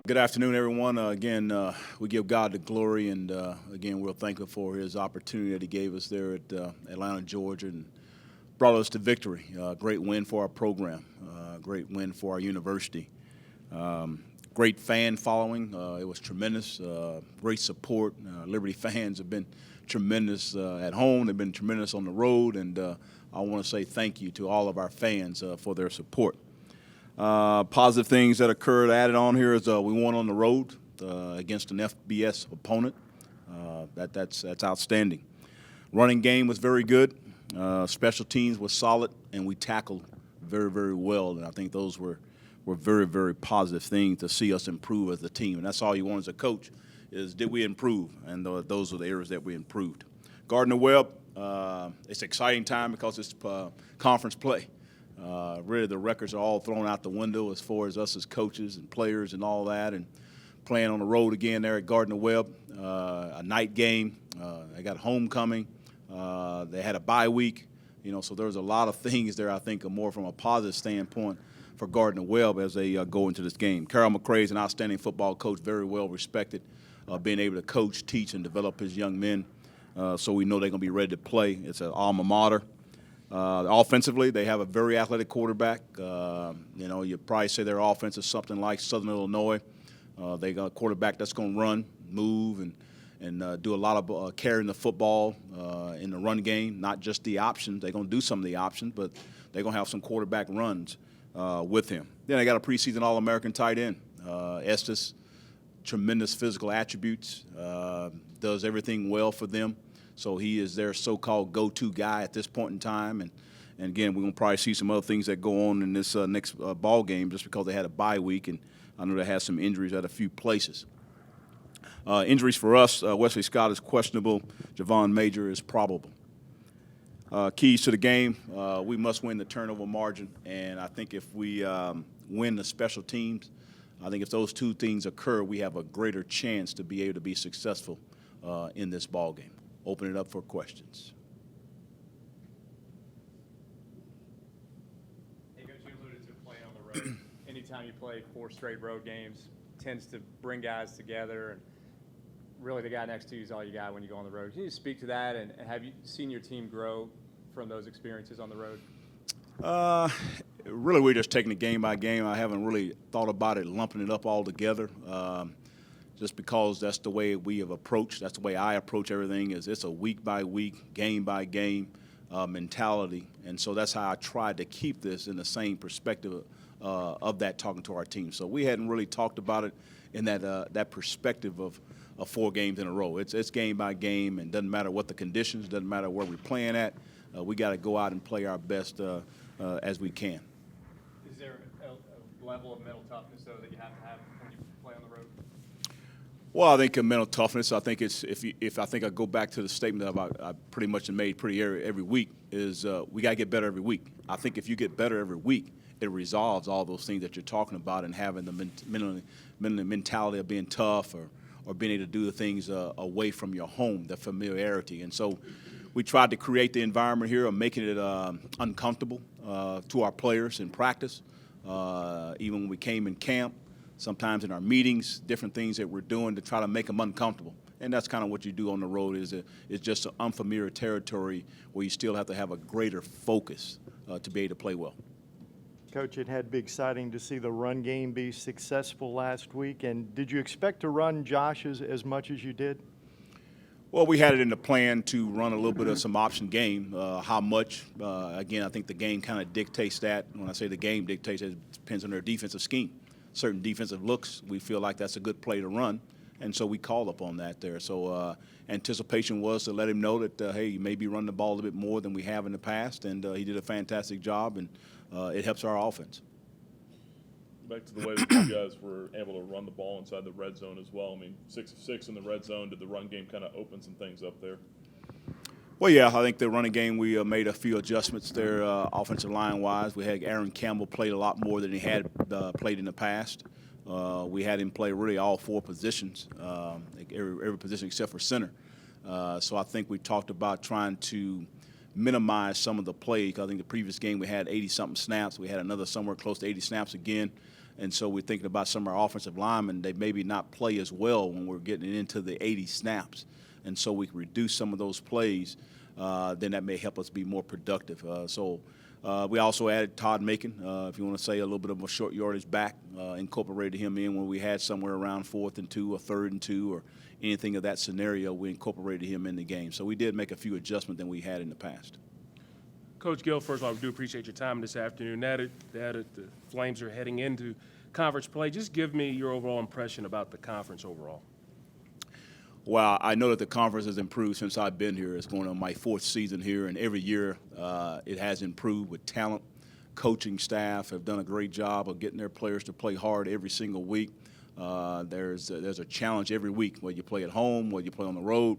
Good afternoon, everyone. We give God the glory, and again, we're thankful for His opportunity that He gave us there at Atlanta, Georgia, and brought us to victory. Great win for our program, great win for our university. Great fan following. It was tremendous. Great support. Liberty fans have been tremendous at home. They've been tremendous on the road, and I want to say thank you to all of our fans for their support. Positive things that occurred added on here is we won on the road against an FBS opponent. That's outstanding. Running game was very good. Special teams was solid, and we tackled very, very well. And I think those were very, very positive things to see us improve as a team. And that's all you want as a coach is did we improve? And those are the areas that we improved. Gardner Webb, it's an exciting time because it's conference play. Really, the records are all thrown out the window as far as us as coaches and players and all that, and playing on the road again there at Gardner Webb, a night game. They got homecoming. They had a bye week, so there's a lot of things there I think are more from a positive standpoint for Gardner Webb as they go into this game. Carol McCray is an outstanding football coach, very well respected, being able to coach, teach, and develop his young men. So we know they're going to be ready to play. It's an alma mater. Offensively, they have a very athletic quarterback. You probably say their offense is something like Southern Illinois. They got a quarterback that's going to run, move, and do a lot of carrying the football in the run game, not just the options. They're going to do some of the options, but they're going to have some quarterback runs with him. Then they got a preseason All-American tight end. Estes, tremendous physical attributes, does everything well for them. So he is their so-called go-to guy at this point in time. And again, we're going to probably see some other things that go on in this next ball game just because they had a bye week, and I know they had some injuries at a few places. Injuries for us, Wesley Scott is questionable. Javon Major is probable. Keys to the game, we must win the turnover margin, and I think if we win the special teams, I think if those two things occur, we have a greater chance to be able to be successful in this ball game. Open it up for questions. Hey, Coach, you alluded to playing on the road. Anytime you play 4 straight road games, tends to bring guys together, and really the guy next to you is all you got when you go on the road. Can you speak to that, and have you seen your team grow from those experiences on the road? Really, we're just taking it game by game. I haven't really thought about it, lumping it up all together. Just because that's the way we have approached, that's the way I approach everything, is it's a week-by-week, game-by-game mentality. And so that's how I tried to keep this in the same perspective of that talking to our team. So we hadn't really talked about it in that perspective of 4 games in a row. It's game by game, and doesn't matter what the conditions, doesn't matter where we're playing at. We got to go out and play our best as we can. Is there a level of mental toughness, though, that you have to have when you play on the road? Well, I think mental toughness. I think it's if I think I go back to the statement that I pretty much made every week is we got to get better every week. I think if you get better every week, it resolves all those things that you're talking about and having the mentality of being tough or being able to do the things away from your home, the familiarity. And so we tried to create the environment here of making it uncomfortable to our players in practice, even when we came in camp. Sometimes in our meetings, different things that we're doing to try to make them uncomfortable. And that's kind of what you do on the road it's just an unfamiliar territory where you still have to have a greater focus to be able to play well. Coach, it had to be exciting to see the run game be successful last week. And did you expect to run Josh as much as you did? Well, we had it in the plan to run a little bit of some option game. How much? Again, I think the game kind of dictates that. When I say the game dictates, it depends on their defensive scheme. Certain defensive looks, we feel like that's a good play to run, and so we called up on that there. So anticipation was to let him know that, hey, you maybe run the ball a little bit more than we have in the past, and he did a fantastic job, and it helps our offense. Back to the way that you guys were able to run the ball inside the red zone as well. I mean, 6 of 6 in the red zone. Did the run game kind of open some things up there? Well, yeah, I think the running game, we made a few adjustments there offensive line-wise. We had Aaron Campbell played a lot more than he had played in the past. We had him play really all 4 positions, every position except for center. So I think we talked about trying to minimize some of the play. I think the previous game we had 80-something snaps. We had another somewhere close to 80 snaps again. And so we're thinking about some of our offensive linemen. They maybe not play as well when we're getting into the 80 snaps. And so we can reduce some of those plays. Then that may help us be more productive. We also added Todd Macon, if you want to say a little bit of a short yardage back, incorporated him in when we had somewhere around 4th and 2 or 3rd and 2 or anything of that scenario. We incorporated him in the game. So we did make a few adjustments than we had in the past. Coach Gill, first of all, we do appreciate your time this afternoon. Now that the Flames are heading into conference play, just give me your overall impression about the conference overall. Well, I know that the conference has improved since I've been here. It's going on my 4th season here, and every year it has improved with talent. Coaching staff have done a great job of getting their players to play hard every single week. There's a challenge every week, whether you play at home, whether you play on the road.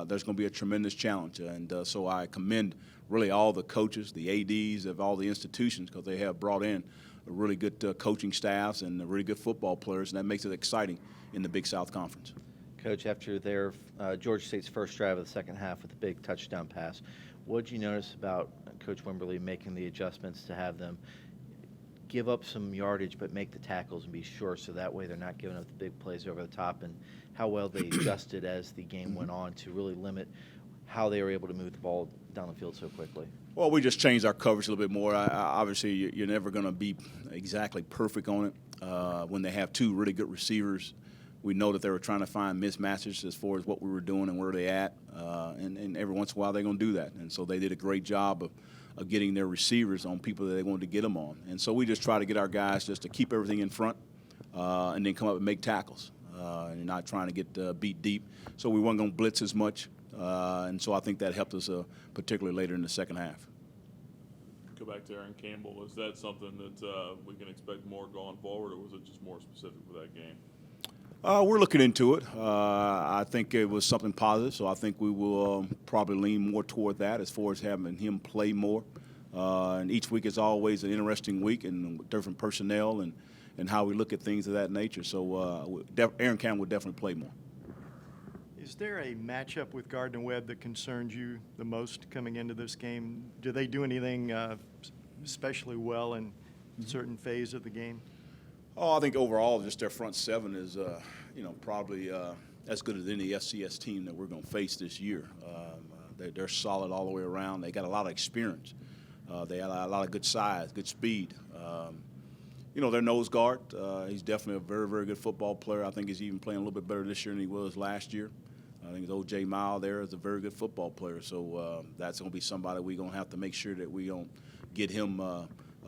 There's going to be a tremendous challenge, and so I commend really all the coaches, the ADs of all the institutions, because they have brought in really good coaching staffs and really good football players, and that makes it exciting in the Big South Conference. Coach, after their Georgia State's first drive of the second half with a big touchdown pass, what did you notice about Coach Wimberly making the adjustments to have them give up some yardage but make the tackles and be sure so that way they're not giving up the big plays over the top, and how well they adjusted as the game went on to really limit how they were able to move the ball down the field so quickly? Well, we just changed our coverage a little bit more. Obviously, you're never going to be exactly perfect on it. When they have 2 really good receivers, we know that they were trying to find mismatches as far as what we were doing and where they at, and every once in a while they're going to do that. And so they did a great job of getting their receivers on people that they wanted to get them on. And so we just try to get our guys just to keep everything in front and then come up and make tackles and not trying to get beat deep. So we weren't going to blitz as much, and so I think that helped us particularly later in the second half. Go back to Aaron Campbell. Is that something that we can expect more going forward, or was it just more specific for that game? We're looking into it. I think it was something positive, so I think we will probably lean more toward that as far as having him play more. And each week is always an interesting week and different personnel and how we look at things of that nature. So Aaron Campbell will definitely play more. Is there a matchup with Gardner Webb that concerns you the most coming into this game? Do they do anything especially well in certain phase of the game? Oh, I think overall just their front 7 is, probably as good as any FCS team that we're going to face this year. They're solid all the way around. They got a lot of experience. They got a lot of good size, good speed. Their nose guard, he's definitely a very, very good football player. I think he's even playing a little bit better this year than he was last year. I think O.J. Mile there is a very good football player. So that's going to be somebody we're going to have to make sure that we don't get him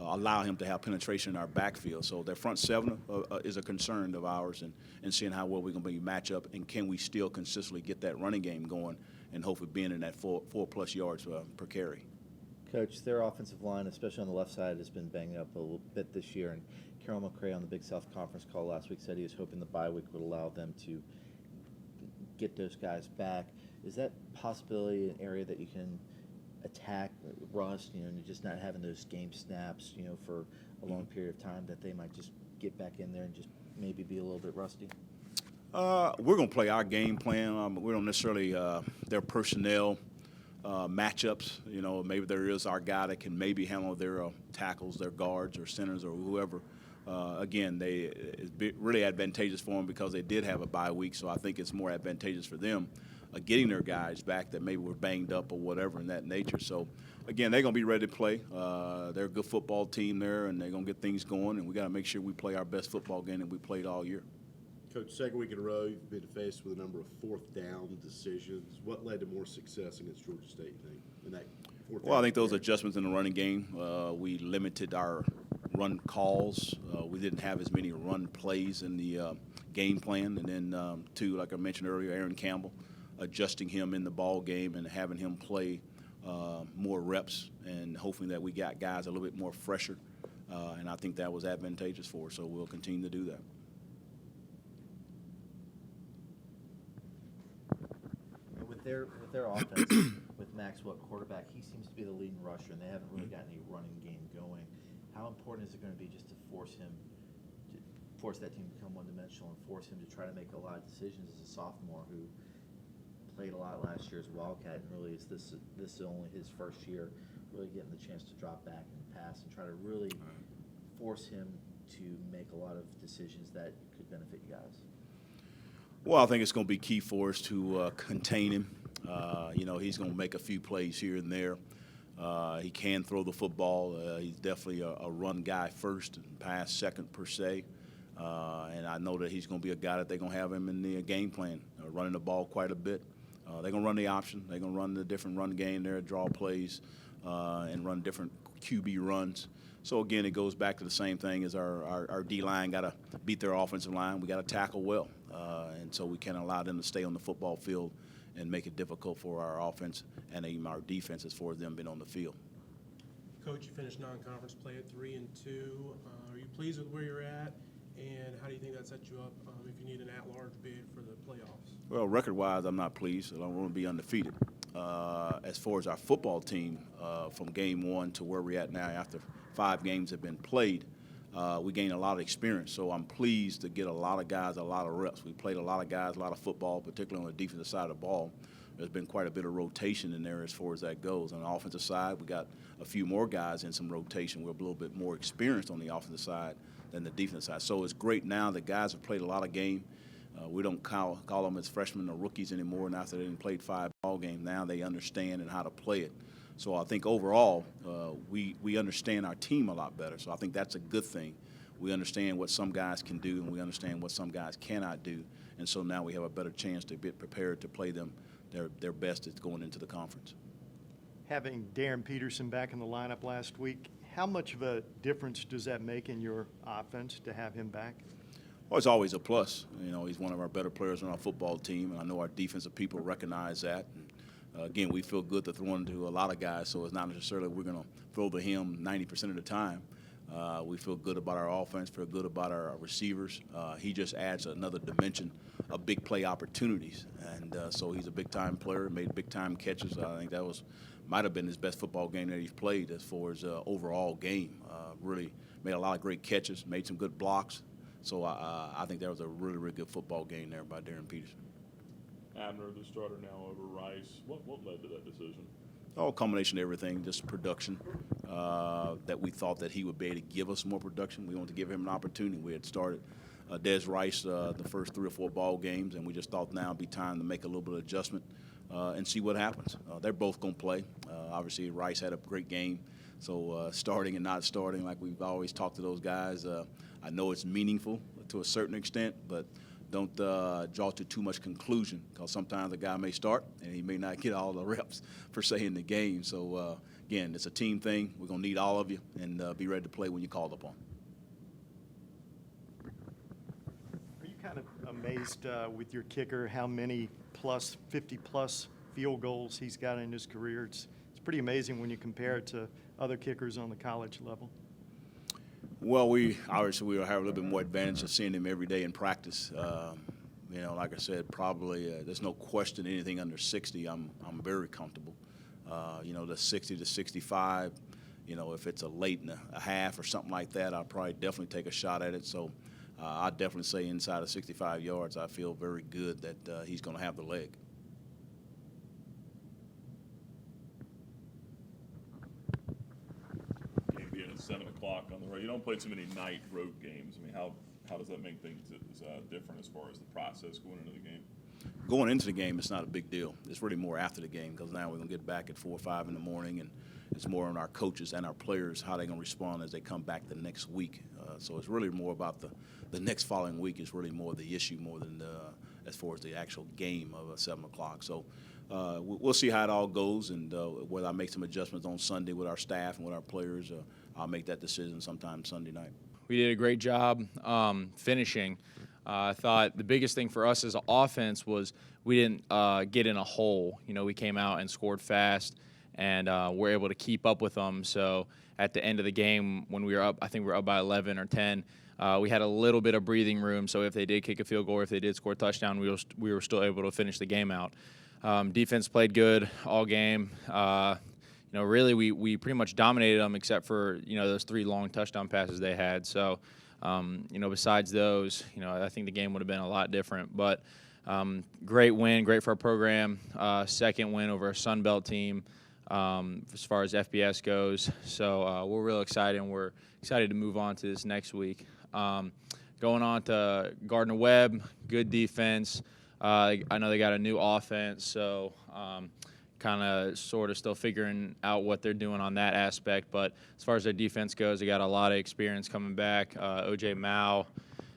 allow him to have penetration in our backfield. So their front 7 is a concern of ours, and seeing how well we're going to be match up, and can we still consistently get that running game going and hopefully being in that 4+ yards per carry. Coach, their offensive line, especially on the left side, has been banged up a little bit this year. And Carroll McRae on the Big South Conference call last week said he was hoping the bye week would allow them to get those guys back. Is that possibility an area that you can attack rust, and just not having those game snaps, for a long period of time, that they might just get back in there and just maybe be a little bit rusty? We're going to play our game plan. We don't necessarily their personnel matchups. Maybe there is our guy that can maybe handle their tackles, their guards or centers or whoever. Again, it's really advantageous for them because they did have a bye week, so I think it's more advantageous for them getting their guys back that maybe were banged up or whatever in that nature. So, again, they're going to be ready to play. They're a good football team there, and they're going to get things going, and we got to make sure we play our best football game that we played all year. Coach, second week in a row, you've been faced with a number of 4th down decisions. What led to more success against Georgia State, you think, in that 4th down? Well, I think those adjustments in the running game. We limited our run calls. We didn't have as many run plays in the game plan. And then, two, like I mentioned earlier, Aaron Campbell, adjusting him in the ball game and having him play more reps, and hopefully that we got guys a little bit more fresher. And I think that was advantageous for us, so we'll continue to do that. With their offense, with Maxwell at quarterback, he seems to be the leading rusher, and they haven't really gotten a running game going. How important is it going to be just to force that team to become one-dimensional and force him to try to make a lot of decisions as a sophomore who played a lot last year as a Wildcat, and really this is only his first year really getting the chance to drop back and pass and try to really force him to make a lot of decisions that could benefit you guys? Well, I think it's going to be key for us to contain him. He's going to make a few plays here and there. He can throw the football. He's definitely a run guy first and pass second per se. And I know that he's going to be a guy that they're going to have him in the game plan, running the ball quite a bit. They're going to run the option. They're going to run the different run game there, draw plays, and run different QB runs. So, again, it goes back to the same thing as our D-line got to beat their offensive line. We got to tackle well. And so we can't allow them to stay on the football field and make it difficult for our offense and even our defense as far as them being on the field. Coach, you finished non-conference play at 3-2. Are you pleased with where you're at? And how do you think that sets you up if you need an at-large bid for the playoffs? Well, record-wise, I'm not pleased. I don't want to be undefeated. As far as our football team, from game one to where we're at now after 5 games have been played, we gained a lot of experience. So I'm pleased to get a lot of guys a lot of reps. We played a lot of guys, a lot of football, particularly on the defensive side of the ball. There's been quite a bit of rotation in there as far as that goes. On the offensive side, we got a few more guys in some rotation. We're a little bit more experienced on the offensive side than the defensive side. So it's great now that guys have played a lot of game. We don't call them as freshmen or rookies anymore, and after they didn't play 5 ball games, now they understand and how to play it. So I think overall, we understand our team a lot better. So I think that's a good thing. We understand what some guys can do, and we understand what some guys cannot do. And so now we have a better chance to be prepared to play them their best at going into the conference. Having Darren Peterson back in the lineup last week, how much of a difference does that make in your offense to have him back? Well, it's always a plus. He's one of our better players on our football team, and I know our defensive people recognize that. And, again, we feel good to throw into a lot of guys, so it's not necessarily we're going to throw to him 90% of the time. We feel good about our offense, feel good about our receivers. He just adds another dimension of big play opportunities, and so he's a big-time player, made big-time catches. I think that might have been his best football game that he's played as far as overall game. Really made a lot of great catches, made some good blocks. So I think that was a really, really good football game there by Darren Peterson. Abner, the starter now over Rice. What led to that decision? A combination of everything, just production, that we thought that he would be able to give us more production. We wanted to give him an opportunity. We had started Des Rice the first 3 or 4 ball games, and we just thought now would be time to make a little bit of adjustment and see what happens. They're both going to play. Obviously, Rice had a great game. So starting and not starting, like we've always talked to those guys, I know it's meaningful to a certain extent, but don't draw to too much conclusion, because sometimes a guy may start and he may not get all the reps per se in the game. So, again, it's a team thing. We're going to need all of you, and be ready to play when you're called upon. Are you kind of amazed with your kicker how many 50-plus field goals he's got in his career? It's pretty amazing when you compare it to other kickers on the college level. Well, we obviously will have a little bit more advantage of seeing him every day in practice. Like I said, probably there's no question anything under 60, I'm very comfortable. The 60 to 65, if it's a late and a half or something like that, I'll probably definitely take a shot at it. So I'd definitely say inside of 65 yards, I feel very good that he's going to have the leg. Being at 7 o'clock on the road, you don't play too many night road games. I mean, how does that make things different as far as the process going into the game? Going into the game, it's not a big deal. It's really more after the game, because now we're going to get back at 4 or 5 in the morning, and it's more on our coaches and our players how they're going to respond as they come back the next week. So it's really more about the next following week is really more the issue more than as far as the actual game of 7 o'clock. So we'll see how it all goes, and whether I make some adjustments on Sunday with our staff and with our players, I'll make that decision sometime Sunday night. We did a great job finishing. I thought the biggest thing for us as an offense was we didn't get in a hole. We came out and scored fast, and we're able to keep up with them. So at the end of the game, when we were up, I think we were up by 11 or 10, we had a little bit of breathing room. So if they did kick a field goal or if they did score a touchdown, we were still able to finish the game out. Defense played good all game. Really we pretty much dominated them except for, those 3 long touchdown passes they had. So, besides those, I think the game would have been a lot different. But great win, great for our program. Second win over a Sun Belt team as far as FBS goes. So we're real excited, and we're excited to move on to this next week. Going on to Gardner Webb, good defense. I know they got a new offense, so kind of sort of still figuring out what they're doing on that aspect. But as far as their defense goes, they got a lot of experience coming back. O.J. Mao,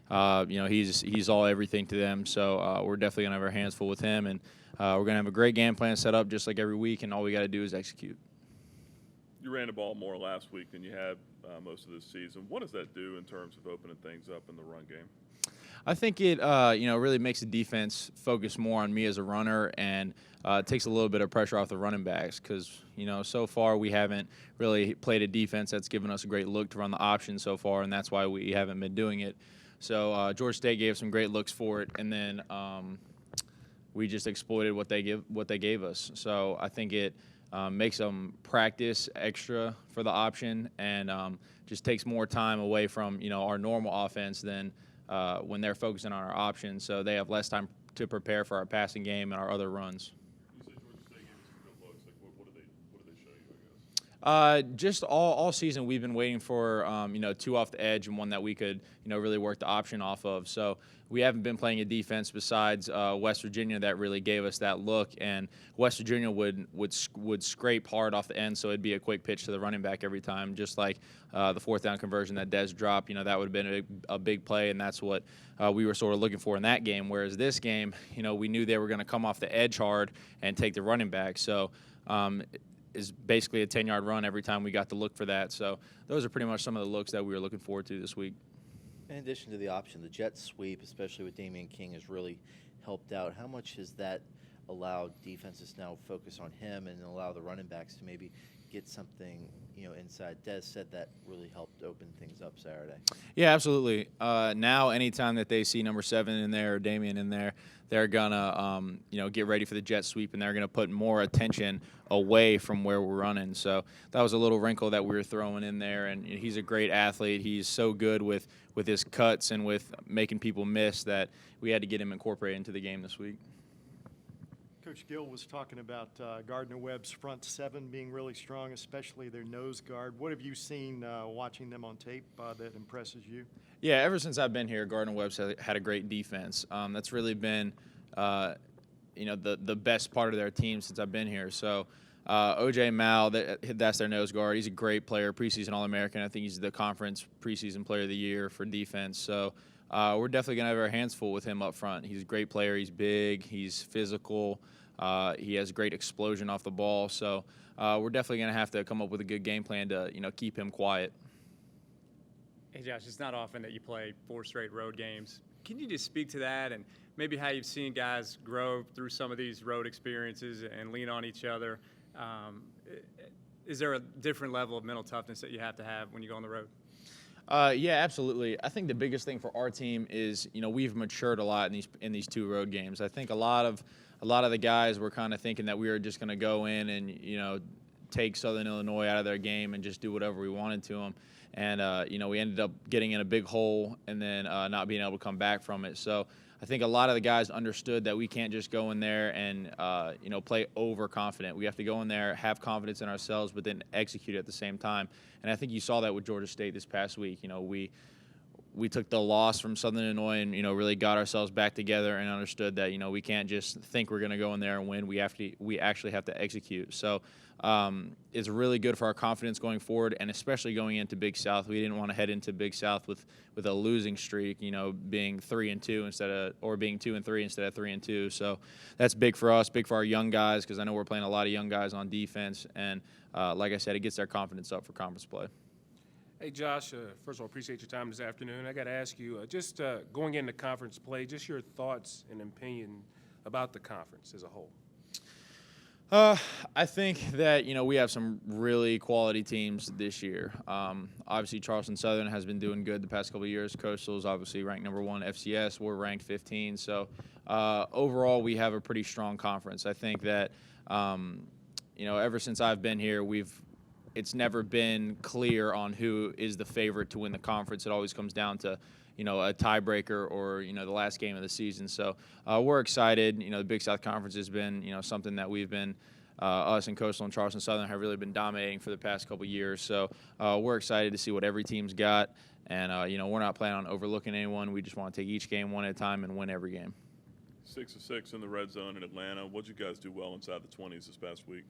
he's all everything to them. So we're definitely gonna have our hands full with him, and we're gonna have a great game plan set up just like every week, and all we got to do is execute. You ran the ball more last week than you had most of this season. What does that do in terms of opening things up in the run game? I think it really makes the defense focus more on me as a runner, and takes a little bit of pressure off the running backs because so far we haven't really played a defense that's given us a great look to run the option so far, and that's why we haven't been doing it. So Georgia State gave some great looks for it, and then we just exploited what they gave us. So I think it makes them practice extra for the option, and just takes more time away from our normal offense than when they're focusing on our options. So they have less time to prepare for our passing game and our other runs. You said Georgia State gave you some good looks. Like, what did they show you, I guess? Just all season we've been waiting for two off the edge and one that we could really work the option off of. So we haven't been playing a defense besides West Virginia that really gave us that look, and West Virginia would scrape hard off the end, so it'd be a quick pitch to the running back every time, just like the fourth down conversion that Des dropped. That would have been a big play, and that's what we were sort of looking for in that game. Whereas this game, we knew they were going to come off the edge hard and take the running back. So is basically a 10-yard run every time we got to look for that. So those are pretty much some of the looks that we were looking forward to this week. In addition to the option, the jet sweep, especially with Damian King, has really helped out. How much has that allowed defenses now focus on him and allow the running backs to maybe get something, inside? Des said that really helped open things up Saturday. Yeah, absolutely. Now, anytime that they see number 7 in there or Damian in there, they're gonna, get ready for the jet sweep, and they're gonna put more attention away from where we're running. So that was a little wrinkle that we were throwing in there. And he's a great athlete. He's so good with his cuts and with making people miss that we had to get him incorporated into the game this week. Coach Gill was talking about Gardner Webb's front 7 being really strong, especially their nose guard. What have you seen watching them on tape that impresses you? Yeah, ever since I've been here, Gardner Webb's had a great defense. That's really been, the best part of their team since I've been here. So O.J. Mao, that's their nose guard. He's a great player, preseason All-American. I think he's the conference preseason player of the year for defense. So we're definitely going to have our hands full with him up front. He's a great player. He's big. He's physical. He has great explosion off the ball. So we're definitely going to have to come up with a good game plan to, keep him quiet. Hey, Josh, it's not often that you play 4 straight road games. Can you just speak to that and maybe how you've seen guys grow through some of these road experiences and lean on each other? Is there a different level of mental toughness that you have to have when you go on the road? Yeah, absolutely. I think the biggest thing for our team is, we've matured a lot in these 2 road games. I think a lot of the guys were kind of thinking that we were just going to go in and, take Southern Illinois out of their game and just do whatever we wanted to them. And, we ended up getting in a big hole and then not being able to come back from it. So I think a lot of the guys understood that we can't just go in there and, play overconfident. We have to go in there, have confidence in ourselves, but then execute at the same time. And I think you saw that with Georgia State this past week. We took the loss from Southern Illinois and, really got ourselves back together and understood that, we can't just think we're going to go in there and win. We actually have to execute. So it's really good for our confidence going forward, and especially going into Big South. We didn't want to head into Big South with a losing streak, being 3-2 being 2-3 instead of 3-2. So that's big for us, big for our young guys, because I know we're playing a lot of young guys on defense. And like I said, it gets their confidence up for conference play. Hey, Josh, first of all, appreciate your time this afternoon. I got to ask you, just going into conference play, just your thoughts and opinion about the conference as a whole. I think that, we have some really quality teams this year. Obviously, Charleston Southern has been doing good the past couple of years. Coastal's obviously ranked number 1 FCS. We're ranked 15. So overall, we have a pretty strong conference. I think that, ever since I've been here, it's never been clear on who is the favorite to win the conference. It always comes down to, a tiebreaker or, the last game of the season. So we're excited. The Big South Conference has been, something that we've been, us and Coastal and Charleston Southern have really been dominating for the past couple of years. So we're excited to see what every team's got. And, we're not planning on overlooking anyone. We just want to take each game one at a time and win every game. 6 of 6 in the red zone in Atlanta. What'd you guys do well inside the 20s this past week?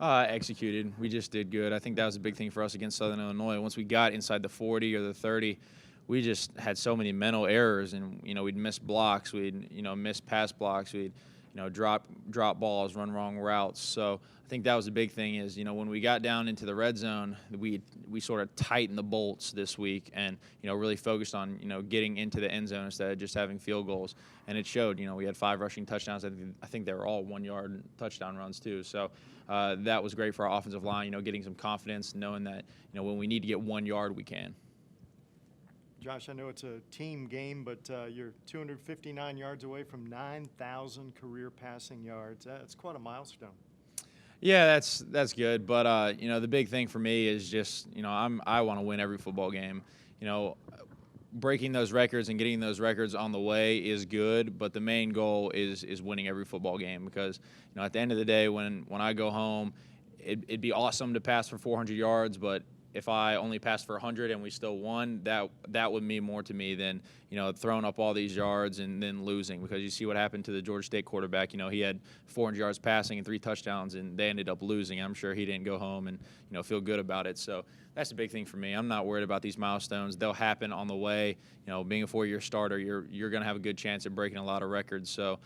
Executed. We just did good. I think that was a big thing for us against Southern Illinois. Once we got inside the 40 or the 30, we just had so many mental errors, and we'd miss blocks, we'd miss pass blocks, we'd drop balls, run wrong routes. So I think that was a big thing. Is when we got down into the red zone, we sort of tightened the bolts this week, and really focused on getting into the end zone instead of just having field goals. And it showed. We had 5 rushing touchdowns. I think they were all 1-yard touchdown runs too. So that was great for our offensive line. Getting some confidence, knowing that when we need to get 1 yard, we can. Josh, I know it's a team game, but you're 259 yards away from 9,000 career passing yards. That's quite a milestone. Yeah, that's good. But the big thing for me is just I want to win every football game. Breaking those records and getting those records on the way is good, but the main goal is winning every football game, because at the end of the day, when I go home, it'd be awesome to pass for 400 yards, but if I only passed for 100 and we still won, that would mean more to me than throwing up all these yards and then losing. Because you see what happened to the Georgia State quarterback. He had 400 yards passing and 3 touchdowns, and they ended up losing. I'm sure he didn't go home and feel good about it. So that's the big thing for me. I'm not worried about these milestones. They'll happen on the way. Being a 4-year starter, you're going to have a good chance at breaking a lot of records. So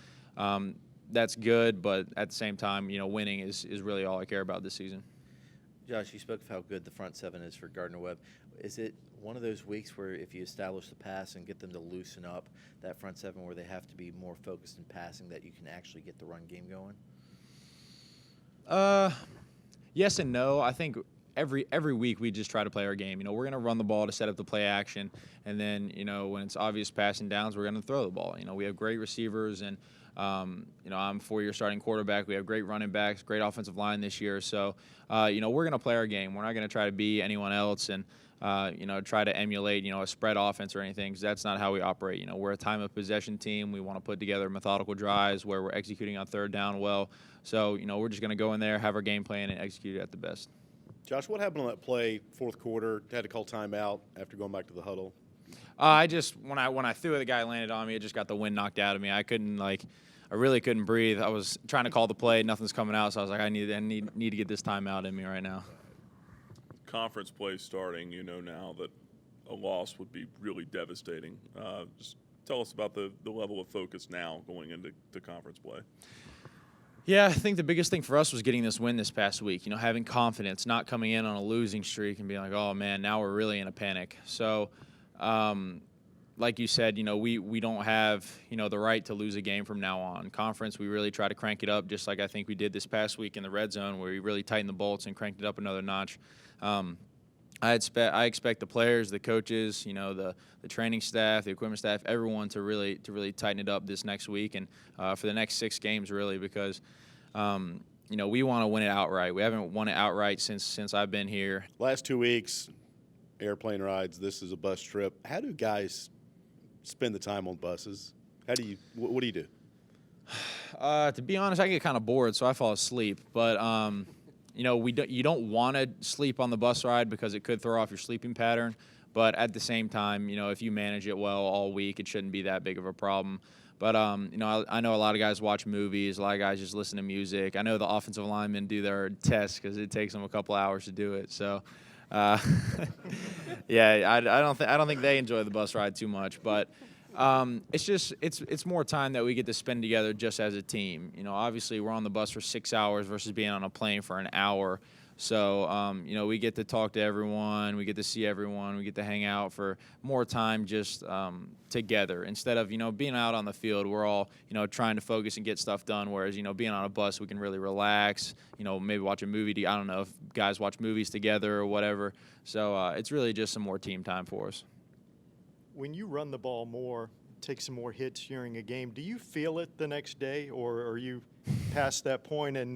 that's good, but at the same time, winning is really all I care about this season. Josh, you spoke of how good the front seven is for Gardner Webb. Is it one of those weeks where if you establish the pass and get them to loosen up that front seven, where they have to be more focused in passing, that you can actually get the run game going? Yes and no. I think every week we just try to play our game. We're going to run the ball to set up the play action, and then when it's obvious passing downs, we're going to throw the ball. We have great receivers, and I'm a 4-year starting quarterback. We have great running backs, great offensive line this year. So, we're going to play our game. We're not going to try to be anyone else and, try to emulate, a spread offense or anything, because that's not how we operate. We're a time of possession team. We want to put together methodical drives where we're executing on third down well. So, we're just going to go in there, have our game plan, and execute it at the best. Josh, what happened on that play, fourth quarter? Had to call timeout after going back to the huddle. When I threw it, the guy landed on me. It just got the wind knocked out of me. I really couldn't breathe. I was trying to call the play. Nothing's coming out, so I was like, I need to get this timeout in me right now. Conference play starting, now that a loss would be really devastating. Just tell us about the level of focus now going into conference play. Yeah, I think the biggest thing for us was getting this win this past week. Having confidence, not coming in on a losing streak and being like, oh man, now we're really in a panic. So, like you said, we don't have, the right to lose a game from now on. Conference, we really try to crank it up, just like I think we did this past week in the red zone, where we really tightened the bolts and cranked it up another notch. I expect the players, the coaches, the training staff, the equipment staff, everyone to really tighten it up this next week and for the next 6 games, really, because we want to win it outright. We haven't won it outright since I've been here. Last 2 weeks, airplane rides. This is a bus trip. How do guys spend the time on buses? What do you do? To be honest, I get kind of bored, so I fall asleep. But you don't want to sleep on the bus ride because it could throw off your sleeping pattern. But at the same time, if you manage it well all week, it shouldn't be that big of a problem. But I know a lot of guys watch movies. A lot of guys just listen to music. I know the offensive linemen do their tests because it takes them a couple hours to do it. So. Yeah, I don't think they enjoy the bus ride too much, but it's more time that we get to spend together just as a team. Obviously we're on the bus for 6 hours versus being on a plane for an hour. So, we get to talk to everyone, we get to see everyone, we get to hang out for more time just together. Instead of, being out on the field, we're all, trying to focus and get stuff done, whereas, being on a bus, we can really relax, maybe watch a movie. I don't know if guys watch movies together or whatever. So it's really just some more team time for us. When you run the ball more, take some more hits during a game, do you feel it the next day, or are you past that point and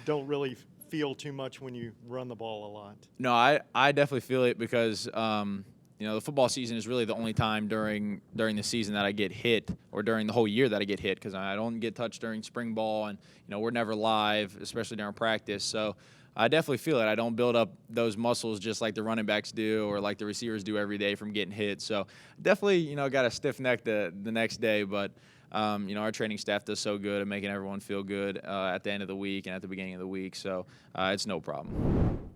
don't really feel too much when you run the ball a lot? No, I definitely feel it because the football season is really the only time during the season that I get hit, or during the whole year that I get hit, because I don't get touched during spring ball, and we're never live, especially during practice. So I definitely feel it. I don't build up those muscles just like the running backs do or like the receivers do every day from getting hit. So definitely, got a stiff neck the next day, but our training staff does so good at making everyone feel good at the end of the week and at the beginning of the week. So it's no problem.